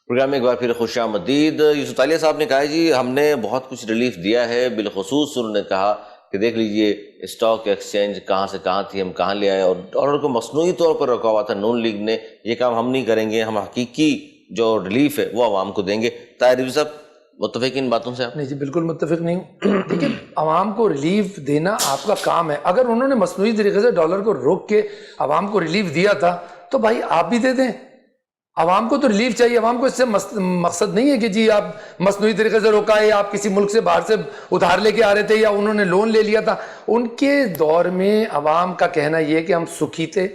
Programme میں ایک بار پھر خوش آمدید۔ یوسف طالیہ صاحب نے کہا جی ہم نے بہت کچھ ریلیف دیا ہے، بالخصوص انہوں نے کہا کہ دیکھ لیجئے اسٹاک ایکسچینج کہاں سے کہاں تھی، ہم کہاں لے آئے، اور ڈالر کو مصنوعی طور پر رکھا ہوا تھا نون لیگ نے، یہ کام ہم نہیں کریں گے، ہم حقیقی جو ریلیف ہے وہ عوام کو دیں گے۔ طاہر رضوی صاحب متفق ان باتوں سے آپ؟ نہیں جی بالکل متفق نہیں ہوں۔ دیکھیں عوام کو ریلیف دینا آپ کا کام ہے، اگر انہوں نے مصنوعی طریقے سے ڈالر کو روک کے عوام کو ریلیف دیا تھا تو بھائی آپ بھی دے دیں، عوام کو تو ریلیف چاہیے۔ عوام کو اس سے مقصد نہیں ہے کہ جی آپ مصنوعی طریقے سے روکا ہے یا آپ کسی ملک سے باہر سے ادھار لے کے آ رہے تھے یا انہوں نے لون لے لیا تھا۔ ان کے دور میں عوام کا کہنا یہ کہ ہم سکھی تھے،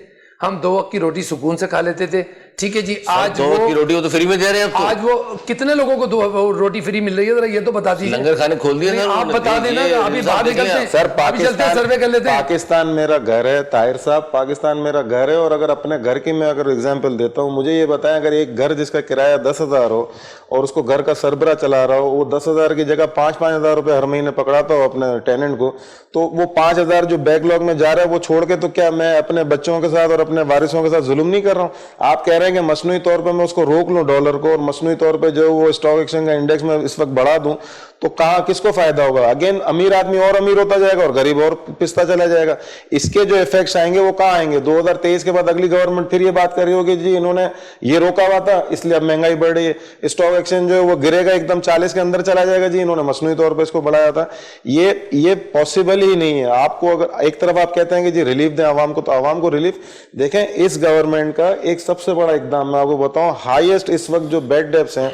ہم 2 وقت کی روٹی سکون سے کھا لیتے تھے، ٹھیک ہے جی۔ آج 2 وقت کی روٹی وہ تو فری میں دے رہے ہیں، آج وہ کتنے لوگوں کو 2 روٹی فری مل رہی ہے ذرا یہ تو بتا دیجیے۔ لنگر کھانے کھول دیے نا آپ بتا دینا، ابھی باہر نکلتے ہیں سر، ابھی چلتے ہیں سروے کر لیتے ہیں۔ پاکستان میرا گھر ہے طاہر صاحب، پاکستان میرا گھر ہے، اور اگر اپنے گھر کی میں اگر اگزامپل دیتا ہوں، مجھے یہ بتائیں اگر ایک گھر جس کا کرایہ 10,000 ہو اور اس کو گھر کا سربراہ چلا رہا ہو، وہ 10,000 کی جگہ 5,000 روپے ہر مہینے پکڑاتا ہو اپنے ٹیننٹ کو، تو وہ 5,000 جو بیک لاگ میں جا رہا ہے وہ چھوڑ کے تو کیا میں اپنے بچوں کے ساتھ اور اپنے وارثوں کے ساتھ ظلم نہیں کر رہا ہوں؟ آپ کہہ رہے ہیں کہ مصنوعی طور پہ میں اس کو روک لوں ڈالر کو، اور مصنوعی طور پہ جو وہ اسٹاک ایکسچینج کا انڈیکس میں اس وقت بڑھا دوں، تو کہاں کس کو فائدہ ہوگا؟ اگین امیر آدمی اور امیر ہوتا جائے گا اور غریب اور پستا چلا جائے گا۔ اس کے جو ایفیکٹس آئیں گے وہ کہاں آئیں گے؟ 2023 کے بعد اگلی گورنمنٹ پھر یہ بات کر رہی ہوگی جی انہوں نے یہ روکا ہوا تھا اس لیے اب مہنگائی بڑھ رہی ہے، اسٹاک ایکسچینج جو ہے وہ گرے گا ایک دم 40 کے اندر چلا جائے گا، جی انہوں نے مصنوعی طور پہ اس کو بڑھایا تھا۔ یہ پاسبل ہی نہیں ہے۔ آپ کو اگر ایک طرف آپ کہتے ہیں کہ جی ریلیف دیں عوام کو، تو عوام کو ریلیف دیکھیں، اس گورنمنٹ کا ایک سب سے بڑا اقدام میں آپ کو بتاؤں، ہائیسٹ اس وقت جو بیڈ ڈیبٹس ہیں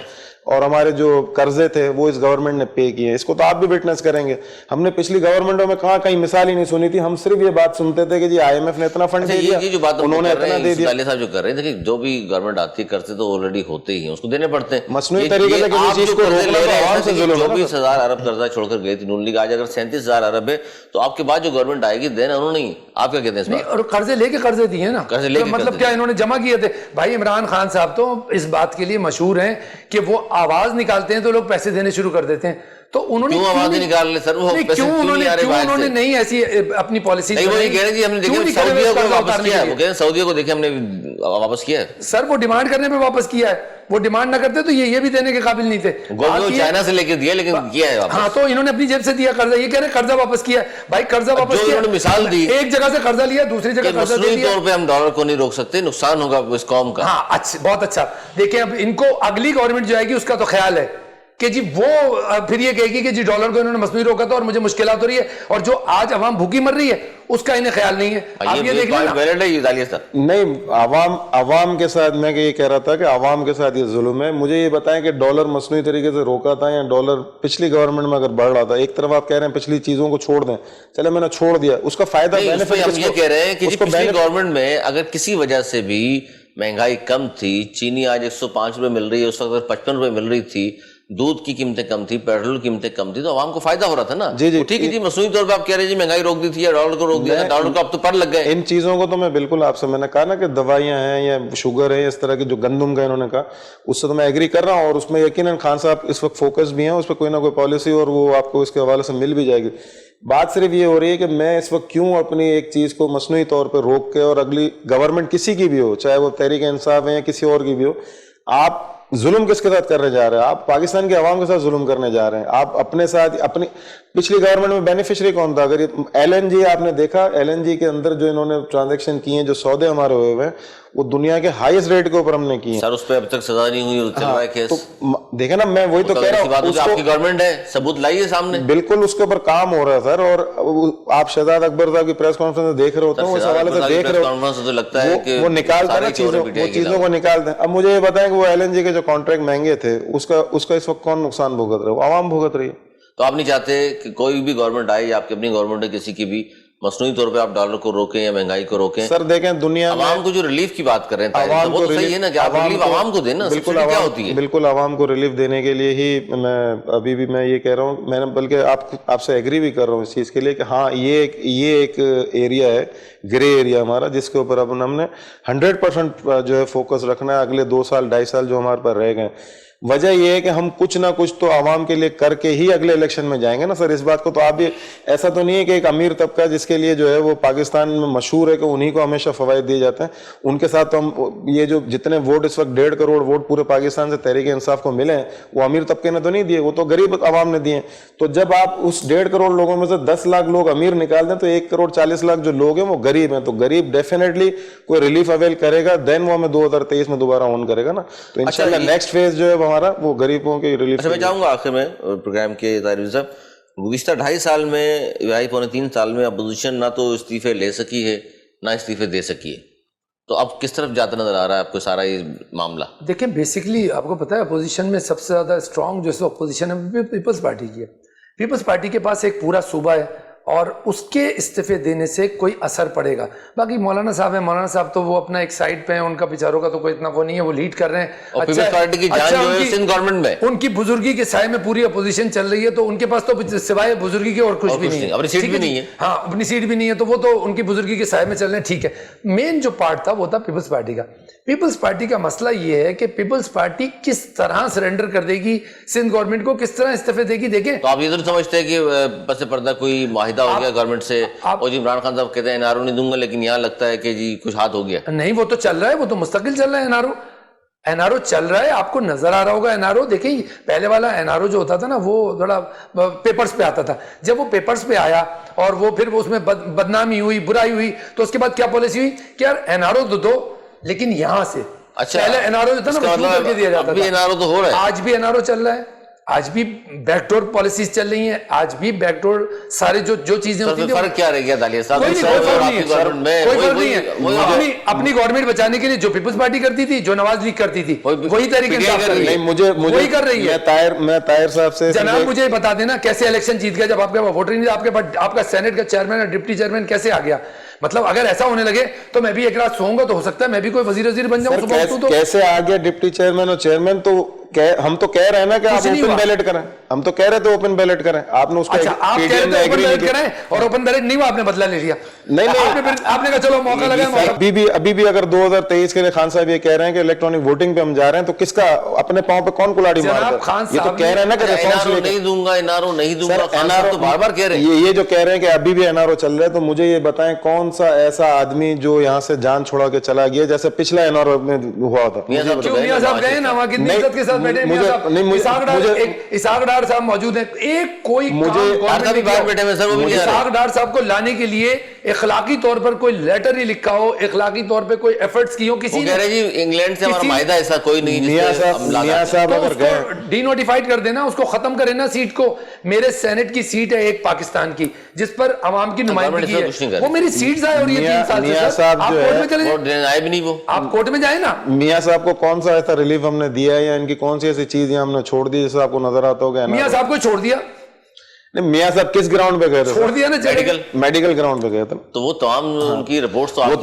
اور ہمارے جو قرضے تھے وہ اس گورنمنٹ نے پے کیے ہیں، اس کو تو آپ بھی وٹنس کریں گے۔ ہم نے پچھلی گورنمنٹوں میں کہیں مثال ہی نہیں سنی تھی، ہم صرف یہ بات سنتے تھے کہ جی آئی ایم ایف نے اتنا فنڈ دے دیا، یہ جو بات انہوں نے اتنا دے دیا۔ طالیہ صاحب جو کر رہے ہیں، دیکھیں جو بھی گورنمنٹ آتی ہے کرتے تو آلریڈی ہوتے ہی ہیں، اس کو دینے پڑتے ہیں مصنوعی طریقے سے کسی چیز کو روکنا تو عوام سے ظلم ہے۔ 24,000 ارب قرضہ چھوڑ کر گئی تھی نون لیگ، آج اگر 37,000 ارب ہے تو آپ کے بعد جو گورنمنٹ آئے گی دینا انہوں نے، آپ کیا کہتے ہیں اس بات؟ اور قرضے لے کے قرضے دیے نا، مطلب کیا انہوں نے جمع کیے تھے؟ بھائی عمران خان صاحب تو اس بات کے لیے مشہور ہیں کہ وہ آواز نکالتے ہیں تو لوگ پیسے دینے شروع کر دیتے ہیں، تو انہوں نے کیوں آواز نہیں نکال رہے سر؟ وہ کیوں انہوں نے نہیں ایسی اپنی پالیسی نہیں، وہ یہ کہہ رہے جی ہم نے دیکھیں سعودیہ کو واپس کیا ہے، وہ کہہ رہے ہیں سعودیہ کو دیکھیں ہم نے واپس کیا ہے۔ سر وہ ڈیمانڈ کرنے پہ واپس کیا ہے، وہ ڈیمانڈ نہ کرتے تو یہ بھی دینے کے قابل نہیں تھے۔ چائنا سے لے کے دیا لیکن کیا ہے واپس۔ ہاں تو انہوں نے اپنی جیب سے دیا قرضہ، یہ کہہ رہے ہیں قرضہ واپس کیا ہے۔ بھائی قرضہ واپس کیا، انہوں نے مثال دی ایک جگہ سے قرضہ لیا دوسری جگہ قرضہ دے دیا۔ طور پہ ہم ڈالر کو نہیں روک سکتے، نقصان ہوگا اس قوم کا۔ ہاں اچھا، بہت اچھا۔ دیکھیں اب ان کو اگلی گورنمنٹ جو آئے گی اس کا تو خیال ہے کہ جی وہ پھر یہ کہے گی کہ جی ڈالر کو انہوں نے مصنوعی روکا تھا اور مجھے مشکلات ہو رہی ہے، اور جو آج عوام بھوکی مر رہی ہے اس کا انہیں خیال نہیں ہے۔ آپ یہ دیکھ لیں نہیں، عوام کے ساتھ میں یہ کہہ رہا تھا کہ عوام کے ساتھ یہ ظلم ہے۔ مجھے یہ بتائیں کہ ڈالر مصنوعی طریقے سے روکا تھا یا ڈالر پچھلی گورنمنٹ میں اگر بڑھ رہا تھا؟ ایک طرف آپ کہہ رہے ہیں پچھلی چیزوں کو چھوڑ دیں، چلے میں نے چھوڑ دیا، اس کا فائدہ ہم یہ کہہ رہے ہیں کہ پچھلی گورنمنٹ میں اگر کسی وجہ سے بھی مہنگائی کم تھی، چینی آج 105 روپے مل رہی ہے، اس وقت 55 روپے مل رہی تھی، دودھ کی قیمتیں کم تھی، پیٹرول کی قیمتیں کم تھی، تو عوام کو فائدہ ہو رہا تھا نا۔ جی جی ٹھیک ہے جی، مصنوعی طور پہ آپ کہہ رہے ہیں جی مہنگائی روک دی تھی یا ڈالر کو روک دیا، ڈالر کو اب تو پر لگ گئے۔ ان چیزوں کو تو میں بالکل آپ سے میں نے کہا نا کہ دوائیاں ہیں یا شوگر ہے، اس طرح کی جو گندم کا انہوں نے کہا، اس سے تو میں ایگری کر رہا ہوں، اور اس میں یقیناً خان صاحب اس وقت فوکس بھی ہیں اس پہ کوئی نہ کوئی پالیسی، اور وہ آپ کو اس کے حوالے سے مل بھی جائے گی۔ بات صرف یہ ہو رہی ہے کہ میں اس وقت کیوں اپنی ایک چیز کو مصنوعی طور پہ روک کے، اور اگلی گورنمنٹ کسی کی بھی ہو، چاہے وہ تحریک انصاف ہے یا کسی اور کی بھی ہو، آپ ظلم کس کے ساتھ کرنے جا رہے ہیں؟ آپ پاکستان کے عوام کے ساتھ ظلم کرنے جا رہے ہیں۔ آپ اپنے ساتھ اپنی پچھلی گورنمنٹ میں بینیفیشری کون تھا؟ اگر ایل این جی آپ نے دیکھا، ایل این جی کے اندر جو انہوں نے ٹرانزیکشن کی ہیں، جو سودے ہمارے ہوئے ہوئے ہیں، وہ دنیا کے ہائیسٹ ریٹ کے اوپر ہم نے کی ہیں۔ سر اس پہ اب تک سزا نہیں ہوئی، چل رہا ہے کیس۔ دیکھیں نا، میں وہی تو کہہ رہا ہوں، آپ کی گورنمنٹ ہے، ثبوت لائیے سامنے۔ بالکل اس کے اوپر کام ہو رہا ہے سر، اور آپ شہزاد اکبر صاحب کی پریس کانفرنس دیکھ رہے ہوتے ہیں، اس حوالے سے دیکھ رہے ہوتے ہیں، وہ نکالتے ہیں نا چیزوں کو نکالتے ہیں۔ اب مجھے یہ بتائیں کہ وہ ایل این جی کے جو کانٹریکٹ مہنگے تھے، اس کا اس وقت کون نقصان بھگت رہا ہے؟ وہ عوام بھگت رہی ہے۔ تو آپ نہیں چاہتے کہ کوئی بھی گورنمنٹ آئے یا آپ کی اپنی گورنمنٹ ہے کسی کی بھی، مصنوعی طور پہ آپ ڈالر کو روکیں یا مہنگائی کو روکیں؟ سر دیکھیں دنیا میں عوام کو جو ریلیف کی بات کر رہے ہیں وہ تو صحیح ہے نا کہ آپ ریلیف عوام کو دیں نا، سبسڈی کیا ہوتی ہے؟ بالکل عوام کو ریلیف دینے کے لیے ہی میں ابھی بھی میں یہ کہہ رہا ہوں، میں نے بلکہ آپ سے ایگری بھی کر رہا ہوں اس چیز کے لیے کہ ہاں یہ ایک ایریا ہے، گرے ایریا ہمارا، جس کے اوپر اب ہم نے 100% جو ہے فوکس رکھنا ہے اگلے 2 سال 2.5 سال جو ہمارے پر رہ گئے۔ وجہ یہ ہے کہ ہم کچھ نہ کچھ تو عوام کے لیے کر کے ہی اگلے الیکشن میں جائیں گے نا سر. اس بات کو تو آپ بھی, ایسا تو نہیں ہے کہ ایک امیر طبقہ جس کے لیے جو ہے وہ پاکستان میں مشہور ہے کہ انہی کو ہمیشہ فوائد دیے جاتے ہیں, ان کے ساتھ تو ہم یہ جو جتنے ووٹ اس وقت 1.5 کروڑ ووٹ پورے پاکستان سے تحریک انصاف کو ملے ہیں وہ امیر طبقے نے تو نہیں دیے, وہ تو غریب عوام نے دیے ہیں. تو جب آپ اس 1.5 کروڑ لوگوں میں سے 10 لاکھ لوگ امیر نکال دیں تو 1.40 کروڑ جو لوگ ہیں وہ غریب ہیں. تو غریب ڈیفینیٹلی کوئی ریلیف اویل کرے گا, دین وہ ہمیں 2023 میں دوبارہ آن کرے گا نا. تو انشاءاللہ نیکسٹ فیز جو ہے ہمارا وہ غریبوں کے ریلیف. میں چاہوں گا آخر میں پروگرام کے طاہر صاحب, گزشتہ 2.5 سال میں 2.5-3 سال میں اپوزیشن نہ تو استعفے لے سکی ہے نہ استعفے دے سکی ہے, تو اب کس طرف جاتا نظر آ رہا ہے آپ کو سارا یہ معاملہ؟ دیکھیں بیسکلی آپ کو پتہ ہے اپوزیشن میں سب سے زیادہ اسٹرانگ جو اپوزیشن ہے پیپلز پارٹی کی ہے. پیپلز پارٹی کے پاس ایک پورا صوبہ ہے اور اس کے استعفے دینے سے کوئی اثر پڑے گا. باقی مولانا صاحب ہیں, مولانا صاحب تو وہ اپنا ایک سائڈ پہ ہیں, ان کا بیچاروں کا تو کوئی اتنا وہ نہیں ہے, وہ لیڈ کر رہے ہیں. اور پیپلز پارٹی کی جان جو ہے سندھ گورنمنٹ میں, ان کی بزرگی کے سائے میں پوری اپوزیشن چل رہی ہے, تو ان کے پاس تو سوائے بزرگی کے اور کچھ بھی نہیں ہے, اپنی سیٹ بھی نہیں ہے. ہاں اپنی سیٹ بھی نہیں ہے, تو وہ تو ان کی بزرگی کے سائے میں چل رہے ہیں, ٹھیک ہے. مین جو پارٹ تھا وہ تھا پیپلز پارٹی کا. پیپلز پارٹی کا مسئلہ یہ ہے کہ پیپلز پارٹی کس طرح سرنڈر کر دے گی سندھ گورنمنٹ کو, کس طرح استعفے دے گی. دیکھیں تو آپ یہ تو سمجھتے ہیں کہ پس پردہ کوئی معاہدہ ہو گیا گورنمنٹ سے, اور جی عمران خان صاحب کہتے ہیں NRO نہیں دوں گا, لیکن یہاں لگتا ہے کہ جی کچھ ہاتھ ہو گیا. نہیں وہ تو چل رہا ہے, وہ تو مستقل چل رہا ہے. NRO چل رہا ہے, آپ کو نظر آ رہا ہوگا. NRO دیکھیں پہلے والا NRO جو ہوتا تھا نا وہ تھوڑا پیپرز پہ آتا تھا. جب وہ پیپرز پہ آیا اور وہ پھر اس میں بدنامی ہوئی, برائی ہوئی, تو اس کے بعد کیا پالیسی ہوئی کہ یار NRO تو دو لیکن یہاں سے. اچھا پہلے NRO جو تھا نا وہ کر کے دیا جاتا تھا, NRO تو ہو رہا ہے, آج بھی NRO چل رہا ہے, آج بھی بیک ڈور پالیسیز چل رہی ہیں, آج بھی بیک ڈور سارے جو چیزیں ہوتی ہیں. فرق کیا رہ گیا دالیہ صاحب؟ کوئی فرق نہیں ہے. اپنی گورنمنٹ بچانے کے لیے جو پیپلز پارٹی کرتی تھی, جو نواز لیگ کرتی تھی, وہی تحریک انصاف کر رہی ہے, وہی کر رہی ہے. میں طاہر صاحب سے جناب مجھے بتا دینا کیسے الیکشن جیت گیا جب آپ کے پاس ووٹر نہیں تھے, آپ کا سینٹ کا چیئرمین اور ڈپٹی چیئرمین کیسے آ گیا؟ مطلب اگر ایسا ہونے لگے تو میں بھی ایک رات سوؤں گا تو ہو سکتا ہے میں بھی کوئی وزیر بن جاؤں. کیسے آ گیا ڈپٹی چیئرمین اور چیئرمین؟ تو ہم تو کہہ رہے ہیں نا کہ آپ اوپن بیلٹ کریں, ہم تو کہہ رہے تھے اوپن بیلٹ کریں. آپ نے اس کو آپ کہہ رہے تھے اوپن بیلٹ کریں اور اوپن بیلٹ نہیں ہوا, آپ نے بدلہ لے لیا. نہیں آپ نے کہا چلو موقع لگا. ابھی بھی اگر 2023 کے لیے خان صاحب یہ کہہ رہے ہیں کہ الیکٹرانک ووٹنگ پہ ہم جا رہے ہیں, تو کس کا اپنے پاؤں پہ کون کلاڑی مار رہا ہے؟ یہ تو کہہ رہے ہیں نا کہ NRO نہیں دوں گا, NRO نہیں دوں گا, NRO تو بار بار کہہ رہے ہیں. یہ جو کہہ رہے ہیں کہ ابھی بھی NRO چل رہا ہے, تو مجھے یہ بتائیں کون سا ایسا آدمی جو یہاں سے جان چھوڑا کے چلا گیا جیسے پچھلا NRO میں ہوا تھا؟ میاں صاحب گئے نا وہاں کتنی عزت کے ساتھ بیٹھے, اسحاق ڈار صاحب موجود ہیں. ایک کوئی اسحاق ڈار صاحب کو لانے کے لیے اخلاقی طور پر کوئی لیٹر ہی لکھا ہو, اخلاقی طور پہ کوئی ایفرٹس کی ہو کسی نے. انگلینڈ سے ہمارا معاہدہ ایسا کوئی نہیں. میاں صاحب اگر گئے ڈی نوٹیفائڈ کر دینا, اس کو ختم کرے نا سیٹ کو. میرے سینٹ کی سیٹ ہے ایک پاکستان کی جس پر عوام کی نمائندگی ہے, وہ میری سیٹ ضائع ہو رہی ہے 3 سال سے. آپ کورٹ میں چلے جائیں, آپ کورٹ میں جائیں نا. میاں صاحب کو کون سا ایسا ریلیف ہم نے دیا ہے یا ان کی کون سی ایسی چیز ہم نے چھوڑ دی جیسے آپ کو نظر آتا ہوگا؟ میاں صاحب کو چھوڑ دیا. نہیں میاں صاحب کس گراؤنڈ پہ گئے تھے؟ چھوڑ دیا نا, میڈیکل گراؤنڈ پہ گئے تھے. تو وہ تمام ان کی رپورٹس تو آپ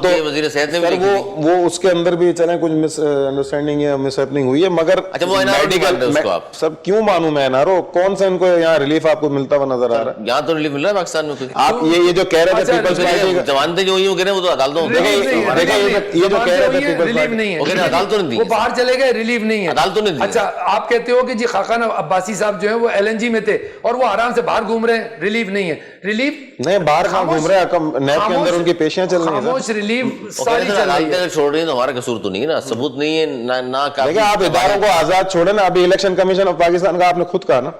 کے وزیر صحت نے بھی وہ اس کے اندر بھی چلیں کچھ مس انڈرسٹینڈنگ یا مس ہیپننگ ہوئی ہے, مگر سب کیوں مانوں میں NRO کون سا ان کو یہاں ریلیف آپ کو ملتا ہوا نظر آ رہا ہے؟ یہاں تو ریلیف مل رہا ہے پاکستان میں. آپ یہ جو کہہ رہے تھے پیپلز پارٹی جوانتے جو ہوئی وہ کہہ رہے ہیں وہ تو عدالتوں میں, یہ جو کہہ رہے تھے پیپلز ریلیف نہیں ہے, وہ کہہ رہے ہیں عدالتوں نے دی, وہ باہر چلے گئے, ریلیف نہیں ہے, عدالتوں نے دی. اچھا آپ کہتے ہو کہ جی خاقان عباسی صاحب جو ہیں وہ LNG میں تھے اور وہ آرام سے باہر گھوم رہے ہیں, ریلیف نہیں ہے. ریلیف نہیں, باہر کہاں گھوم رہے ہیں, نیب کے اندر ان کی پیشیاں چل رہی ہیں. خاموش ریلیف ساری چل رہی ہے. چھوڑ رہی ہیں تو ہمارا قصور تو نہیں ہے نا, ثبوت نہیں ہے نہ. دیکھیں آپ اداروں کو آزاد چھوڑیں نا. ابھی الیکشن کمیشن آف پاکستان کا آپ نے خود کہا نا,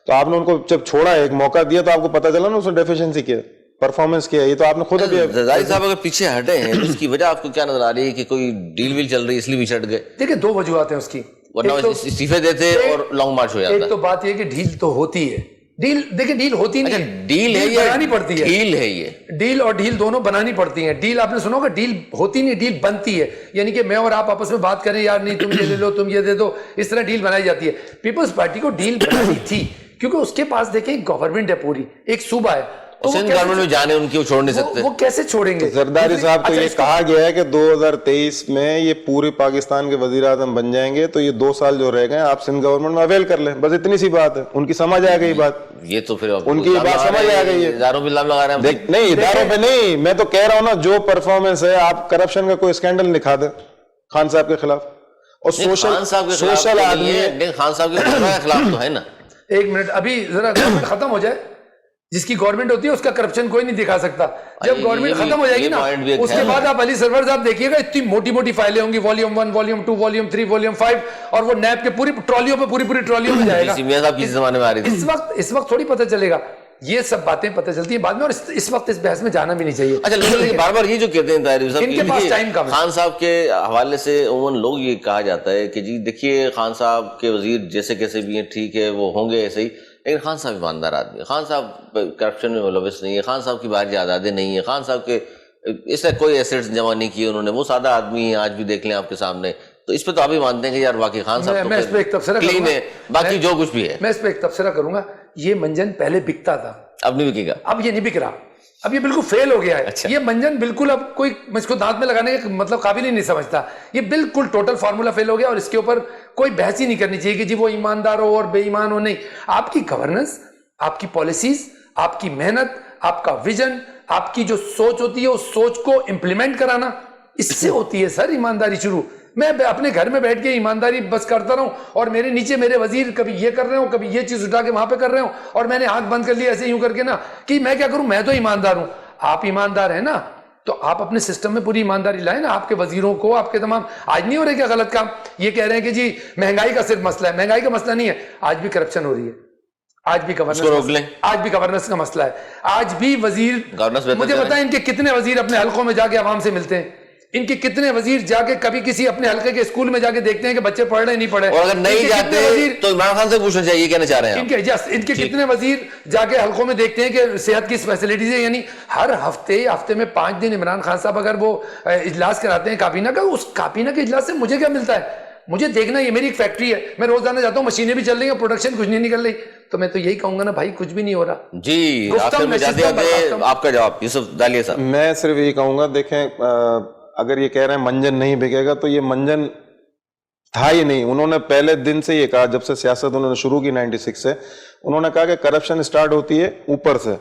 تو آپ نے ان کو جب چھوڑا ایک موقع دیا تو آپ کو پتا چلا نا اس نے ڈیفیشنسی کیا, پرفارمنس کیا. یہ تو آپ نے خود ابھی زرداری صاحب اگر پیچھے ہٹے ہیں اس کی وجہ آپ کو کیا نظر آ رہی ہے کہ کوئی ڈیل ویل چل رہی ہے اس لیے پیچھے ہٹ گئے؟ دیکھیں 2 وجوہات ہیں اس کی, ورنہ استعفے دیتے اور لانگ مارچ ہو جاتا. ایک تو بات یہ کہ ڈھیل تو ہوتی ہے, ڈیل دیکھیں ڈیل ہوتی نہیں ہے, ڈیل ہے بنانی پڑتی ہے. ڈیل ہے یہ, ڈیل اور ڈیل دونوں بنانی پڑتی ہیں. ڈیل آپ نے سنا ہوگا, ڈیل ہوتی نہیں, ڈیل بنتی ہے. یعنی کہ میں اور آپ آپس میں بات کریں, یار نہیں تم یہ لے لو, تم یہ دے دو, اس طرح ڈیل بنائی جاتی ہے. پیپلز پارٹی کو ڈیل بنانی تھی کیونکہ اس کے پاس دیکھیں گورنمنٹ ہے, پوری ایک صوبہ ہے, سندھ گورنمنٹ میں جانے ان کی وہ چھوڑ نہیں سکتے. وہ کیسے چھوڑیں گے؟ زرداری صاحب کو یہ کہا گیا ہے کہ 2023 میں یہ پوری پاکستان کے وزیر اعظم بن جائیں گے, تو یہ 2 سال جو رہ گئے آپ سندھ گورنمنٹ میں اویل کر لیں, بس اتنی سی بات ہے. ان کی سمجھ آ گئی بات, یہ تو پھر ان کی بات سمجھ آ گئی ہے. اداروں پہ الزام لگا رہے ہیں. نہیں اداروں پہ نہیں, میں تو کہہ رہا ہوں نا جو پرفارمنس ہے, آپ کرپشن کا کوئی اسکینڈل دکھا دیں خان صاحب کے خلاف, اور سوشل آدمی ہے. لیکن خان صاحب کے خلاف تو ہے نا. ایک منٹ, ابھی ذرا گورنمنٹ ختم ہو جائے. جس کی گورنمنٹ ہوتی ہے اس کا کرپشن کوئی نہیں دکھا سکتا. جب گورنمنٹ ختم ہو جائے گی نا, اس کے بعد آپ علی سرور صاحب دیکھیے گا, اتنی موٹی موٹی فائلیں ہوں گی, والیوم 1, والیوم 2, والیوم 3, والیوم 5, اور وہ نیب کے پوری ٹرالیوں پہ پوری ٹرالیوں میں جائے گا. زمانے میں آ رہی تھی. اس وقت تھوڑی پتہ چلے گا. یہ سب باتیں پتہ چلتی ہیں بعد میں, اور اس وقت اس بحث میں جانا بھی نہیں چاہیے. اچھا, لیکن بار بار یہ جو کہتے ہیں طاہر صاحب, ان کے پاس ٹائم کم ہے. خان صاحب کے حوالے سے عموماً لوگ یہ کہا جاتا ہے کہ جی دیکھیے خان صاحب کے وزیر جیسے کیسے بھی ہیں ٹھیک ہے, وہ ہوں گے ایسے ہی, لیکن خان صاحب ایماندار آدمی ہے, خان صاحب کرپشن میں ملوث نہیں ہے, خان صاحب کی باہر جائیدادیں نہیں ہیں, خان صاحب کے اس طرح کوئی ایسیٹس جمع نہیں کیے انہوں نے, وہ سادہ آدمی ہیں, آج بھی دیکھ لیں آپ کے سامنے. تو اس پہ تو آپ ہی مانتے ہیں کہ یار واقعی خان صاحب کلین ہے, باقی جو کچھ بھی ہے. میں اس پہ ایک تبصرہ کروں گا. یہ منجن پہلے بکتا تھا, اب نہیں بکے گا. اب یہ نہیں بک رہا, اب یہ بالکل فیل ہو گیا ہے. یہ منجن بالکل اب کوئی اس کو دانت میں لگانے کے مطلب قابل ہی نہیں سمجھتا. یہ بالکل ٹوٹل فارمولا فیل ہو گیا, اور اس کے اوپر کوئی بحث ہی نہیں کرنی چاہیے کہ جی وہ ایماندار ہو اور بے ایمان ہو. نہیں, آپ کی گورننس, آپ کی پالیسیز, آپ کی محنت, آپ کا ویژن, آپ کی جو سوچ ہوتی ہے اس سوچ کو امپلیمنٹ کرانا, اس سے ہوتی ہے سر ایمانداری شروع. میں اپنے گھر میں بیٹھ کے ایمانداری بس کرتا رہا ہوں, اور میرے نیچے میرے وزیر کبھی یہ کر رہے ہوں, کبھی یہ چیز اٹھا کے وہاں پہ کر رہے ہوں, اور میں نے آنکھ بند کر لی ایسے یوں کر کے نا کہ میں کیا کروں, میں تو ایماندار ہوں. آپ ایماندار ہیں نا, تو آپ اپنے سسٹم میں پوری ایمانداری لائیں نا. آپ کے وزیروں کو, آپ کے تمام, آج نہیں ہو رہے کیا غلط کام, یہ کہہ رہے ہیں کہ جی مہنگائی کا صرف مسئلہ ہے. مہنگائی کا مسئلہ نہیں ہے, آج بھی کرپشن ہو رہی ہے, آج بھی گورننس کا مسئلہ ہے, آج بھی وزیر, مجھے بتائیں ان کے کتنے وزیر اپنے حلقوں میں جا کے عوام سے ملتے ہیں, ان کے کتنے وزیر جا کے کبھی کسی اپنے حلقے کے اسکول میں جا کے دیکھتے ہیں کہ بچے پڑھ رہے نہیں پڑھے, اور اگر نہیں جاتے تو عمران خان سے پوچھنا چاہیے کہنا چاہ رہے ہیں ان کے کتنے وزیر جا کے حلقوں میں دیکھتے ہیں کہ صحت کی فیسلٹیز ہیں. یعنی ہر ہفتے میں 5 دن عمران خان صاحب اگر وہ اجلاس کراتے ہیں کابینہ کا, اس کابینہ کے اجلاس سے مجھے کیا ملتا ہے؟ مجھے دیکھنا, یہ میری ایک فیکٹری ہے, میں روزانہ جاتا ہوں, مشینیں بھی چل رہی ہیں, پروڈکشن کچھ نہیں نکل رہی, تو میں تو یہی کہوں گا نا بھائی کچھ بھی نہیں ہو رہا. جی آخر میں جاتے جاتے آپ کا جواب یوسف دالیہ صاحب. میں صرف یہی کہوں گا, دیکھیں اگر یہ کہہ رہے ہیں منجن نہیں بکے گا, تو یہ منجن تھا ہی نہیں. انہوں نے پہلے دن سے یہ کہا, جب سے سیاست انہوں نے شروع کی 96 سے, انہوں نے کہا کہ کرپشن سٹارٹ ہوتی ہے اوپر سے.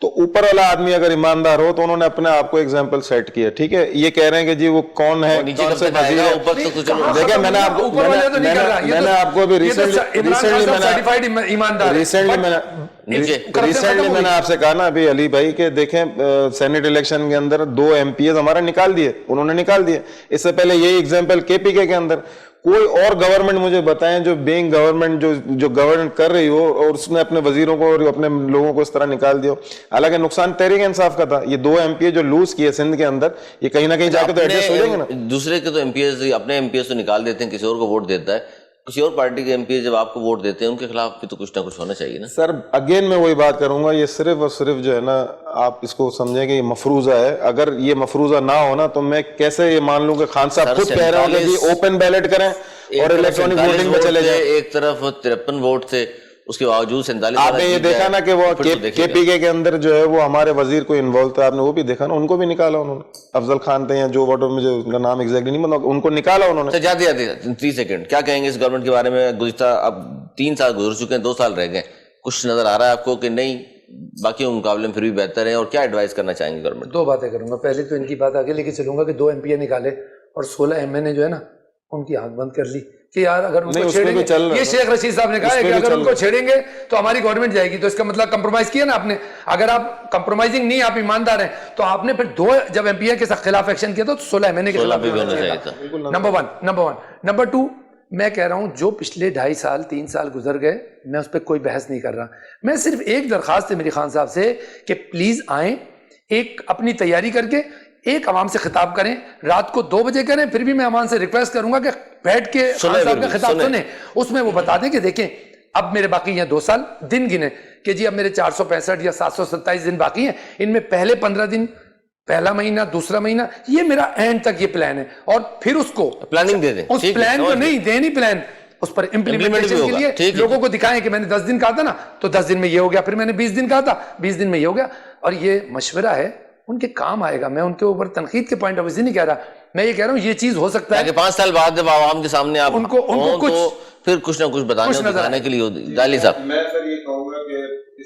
تو اوپر والا آدمی اگر ایماندار ہو تو انہوں نے اپنے آپ کو ایگزامپل سیٹ کیا. ٹھیک ہے, یہ کہہ رہے ہیں کہ جی وہ کون ہے, کون سے وزیر ہے. دیکھیں میں نے آپ کو ابھی ریسنٹلی میں نے آپ سے کہا نا ابھی علی بھائی کہ دیکھیں سینٹ الیکشن کے اندر 2 MPs ہمارا نکال دیے, انہوں نے نکال دیے. اس سے پہلے یہی ایگزامپل KPK کے اندر. کوئی اور گورنمنٹ مجھے بتائیں جو بینگ گورنمنٹ جو گورنمنٹ کر رہی ہو اور اس نے اپنے وزیروں کو اور اپنے لوگوں کو اس طرح نکال دیا. حالانکہ نقصان تحریک انصاف کا تھا. یہ 2 MPs جو لوز کیے سندھ کے اندر, یہ کہیں نہ کہیں جا کے تو ایڈجسٹ ہو جائیں گے نا. دوسرے کے تو MPs اپنے MPs تو نکال دیتے ہیں, کسی اور کو ووٹ دیتا ہے, کسی اور پارٹی کے MPs جب آپ کو ووٹ دیتے ہیں ان کے خلاف بھی تو کچھ نہ کچھ ہونا چاہیے نا. سر اگین میں وہی بات کروں گا, یہ صرف اور صرف جو ہے نا, آپ اس کو سمجھیں کہ یہ مفروضہ ہے. اگر یہ مفروضہ نہ ہونا تو میں کیسے یہ مان لوں کہ خان صاحب خود کہہ رہے ہیں کہ جی اوپن بیلٹ کریں اور الیکٹرانک ووٹنگ پہ چلے جائیں. ایک طرف 53 ووٹ تھے, اس کے باوجود 47. آپ نے یہ دیکھا نا کہ وہ KPK کے اندر جو ہے وہ ہمارے وزیر کو انوالو تھا, آپ نے وہ بھی دیکھا نا, ان کو بھی نکالا انہوں نے. افضل خان تھے یا جو واٹر, مجھے ان کا نام ایگزیکٹلی نہیں پتا, ان کو نکالا انہوں نے. جاتے 30 سیکنڈ کیا کہیں گے اس گورنمنٹ کے بارے میں؟ گزشتہ اب 3 سال گزر چکے ہیں, 2 سال رہ گئے, کچھ نظر آ رہا ہے آپ کو کہ نہیں باقیوں کے مقابلے میں پھر بھی بہتر ہے؟ اور کیا ایڈوائز کرنا چاہیں گے گورنمنٹ؟ 2 باتیں کروں گا. پہلے تو ان کی بات آگے لے کے چلوں گا کہ 2 MPs نکالے اور 16 MNA جو ہے نا ان کی آنکھ بند کر لی کہ یار اگر ان کو چھیڑیں گے, یہ شیخ رشید صاحب نے کہا ہے کہ اگر ان کو چھیڑیں گے تو ہماری گورنمنٹ جائے گی. تو اس کا مطلب کمپرومائز کیا نا آپ نے. اگر آپ کمپرومائزنگ نہیں, آپ ایماندار ہیں, تو آپ نے پھر 2 جب MPs کے خلاف ایکشن کیا تو 16 MNA کے خلاف بھی ہونا چاہیے تھا. نمبر 1. نمبر 2, میں کہہ رہا ہوں جو پچھلے 2.5 سال 3 سال گزر گئے, میں اس پہ کوئی بحث نہیں کر رہا. میں صرف ایک درخواست ہے میری خان صاحب سے کہ پلیز آئیں, ایک اپنی تیاری کر کے ایک عوام سے خطاب کریں, رات کو 2 بجے کریں. پھر بھی میں عوام سے ریکویسٹ کروں گا کہ بیٹھ کے خان صاحب کا خطاب سنیں. اس میں وہ بتا دیں کہ دیکھیں اب میرے باقی ہیں 2 سال, دن گنے کہ جی اب میرے 465 یا 727 دن باقی ہیں. ان میں پہلے 15 دن, پہلا مہینہ, دوسرا مہینہ, یہ میرا اینڈ تک یہ پلان ہے. اور پھر اس کو پلاننگ دے دیں, اس پلان کو نہیں دینی, پلان اس پر امپلیمنٹیشن کے لیے لوگوں کو دکھائیں کہ میں نے 10 دن کہا تھا نا تو 10 دن میں یہ ہو گیا, پھر میں نے 20 دن کہا تھا 20 دن میں یہ ہو گیا. اور یہ مشورہ ہے, ان کے کام آئے گا. میں ان کے اوپر تنقید کے پوائنٹ آف ویو سے نہیں کہہ رہا, میں یہ کہہ رہا ہوں یہ چیز ہو سکتا ہے کہ 5 سال بعد جب عوام کے سامنے آپ ان کو پھر کچھ نہ کچھ بتانے کے لیے. دالی صاحب, میں سر یہ کہوں گا کہ